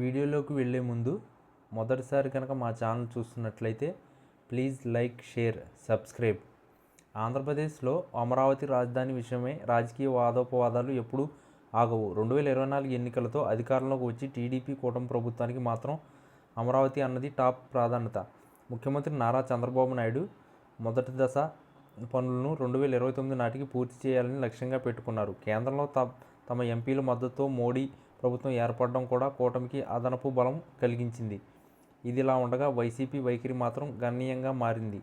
వీడియోలోకి వెళ్ళే ముందు మొదటిసారి కనుక మా ఛానల్ చూస్తున్నట్లయితే ప్లీజ్ లైక్, షేర్, సబ్స్క్రైబ్. ఆంధ్రప్రదేశ్లో అమరావతి రాజధాని విషయమై రాజకీయ వాదోపవాదాలు ఎప్పుడూ ఆగవు. 2024 ఎన్నికలతో అధికారంలోకి వచ్చి టీడీపీ కూటమి ప్రభుత్వానికి మాత్రం అమరావతి అన్నది టాప్ ప్రాధాన్యత. ముఖ్యమంత్రి నారా చంద్రబాబు నాయుడు మొదటి దశ పనులను 2029 నాటికి పూర్తి చేయాలని లక్ష్యంగా పెట్టుకున్నారు. కేంద్రంలో తమ ఎంపీల మద్దతుతో మోడీ ప్రభుత్వం ఏర్పడడం కూడా కూటమికి అదనపు బలం కలిగించింది. ఇదిలా ఉండగా వైసీపీ వైఖరి మాత్రం గణనీయంగా మారింది.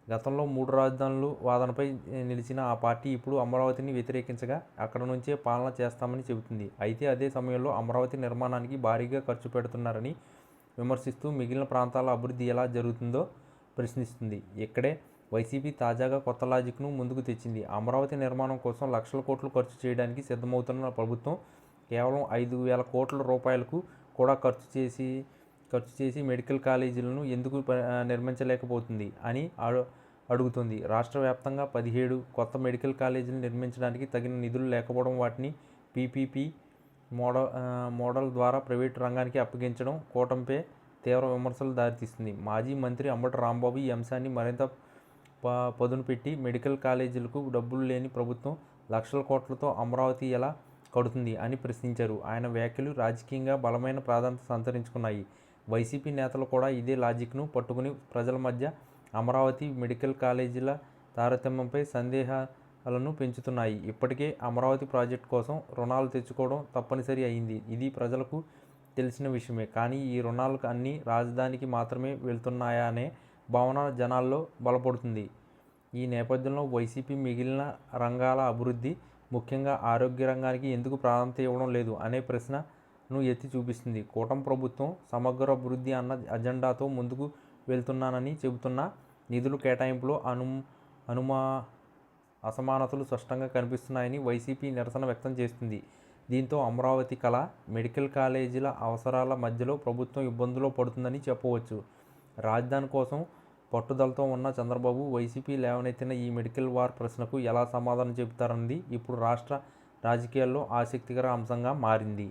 గతంలో 3 రాజధానులు వాదనపై నిలిచిన ఆ పార్టీ ఇప్పుడు అమరావతిని వ్యతిరేకించగా అక్కడ నుంచే పాలన చేస్తామని చెబుతుంది. అయితే అదే సమయంలో అమరావతి నిర్మాణానికి భారీగా ఖర్చు పెడుతున్నారని విమర్శిస్తూ మిగిలిన ప్రాంతాల అభివృద్ధి ఎలా జరుగుతుందో ప్రశ్నిస్తుంది. ఇక్కడే వైసీపీ తాజాగా కొత్త లాజిక్ను ముందుకు తెచ్చింది. అమరావతి నిర్మాణం కోసం లక్షల కోట్లు ఖర్చు చేయడానికి సిద్ధమవుతున్న ప్రభుత్వం కేవలం 5,000 కోట్ల రూపాయలకు కూడా ఖర్చు చేసి మెడికల్ కాలేజీలను ఎందుకు నిర్మించలేకపోతుంది అని అడుగుతుంది. రాష్ట్ర వ్యాప్తంగా 17 కొత్త మెడికల్ కాలేజీలు నిర్మించడానికి తగిన నిధులు లేకపోవడం, వాటిని పీపీపీ మోడల్ ద్వారా ప్రైవేటు రంగానికి అప్పగించడం కూటమిపై తీవ్ర విమర్శలు దారితీస్తుంది. మాజీ మంత్రి అంబటి రాంబాబు ఈ అంశాన్ని మరింత పదును పెట్టి మెడికల్ కాలేజీలకు డబ్బులు లేని ప్రభుత్వం లక్షల కోట్లతో అమరావతి ఎలా కడుతుంది అని ప్రశ్నించారు. ఆయన వ్యాఖ్యలు రాజకీయంగా బలమైన ప్రాధాన్యత సంతరించుకున్నాయి. వైసీపీ నేతలు కూడా ఇదే లాజిక్ను పట్టుకుని ప్రజల మధ్య అమరావతి మెడికల్ కాలేజీల తారతమ్యంపై సందేహాలను పెంచుతున్నాయి. ఇప్పటికే అమరావతి ప్రాజెక్టు కోసం రుణాలు తెచ్చుకోవడం తప్పనిసరి అయింది. ఇది ప్రజలకు తెలిసిన విషయమే. కానీ ఈ రుణాలు అన్నీ రాజధానికి మాత్రమే వెళ్తున్నాయా అనే భావన జనాల్లో బలపడుతుంది. ఈ నేపథ్యంలో వైసీపీ మిగిలిన రంగాల అభివృద్ధి, ముఖ్యంగా ఆరోగ్య రంగానికి ఎందుకు ప్రాధాన్యత ఇవ్వడం లేదు అనే ప్రశ్నను ఎత్తి చూపిస్తుంది. కూటమి ప్రభుత్వం సమగ్ర అభివృద్ధి అన్న అజెండాతో ముందుకు వెళ్తున్నానని చెబుతున్నా నిధుల కేటాయింపులో అసమానతలు స్పష్టంగా కనిపిస్తున్నాయని వైసీపీ నిరసన వ్యక్తం చేస్తుంది. దీంతో అమరావతి కళ, మెడికల్ కాలేజీల అవసరాల మధ్యలో ప్రభుత్వం ఇబ్బందుల్లో పడుతుందని చెప్పవచ్చు. రాజధాని కోసం పట్టుదలతో ఉన్న చంద్రబాబు వైసీపీ లేవనెత్తిన ఈ మెడికల్ వార్ ప్రశ్నకు ఎలా సమాధానం చెబుతారన్నది ఇప్పుడు రాష్ట్ర రాజకీయాల్లో ఆసక్తికర అంశంగా మారింది.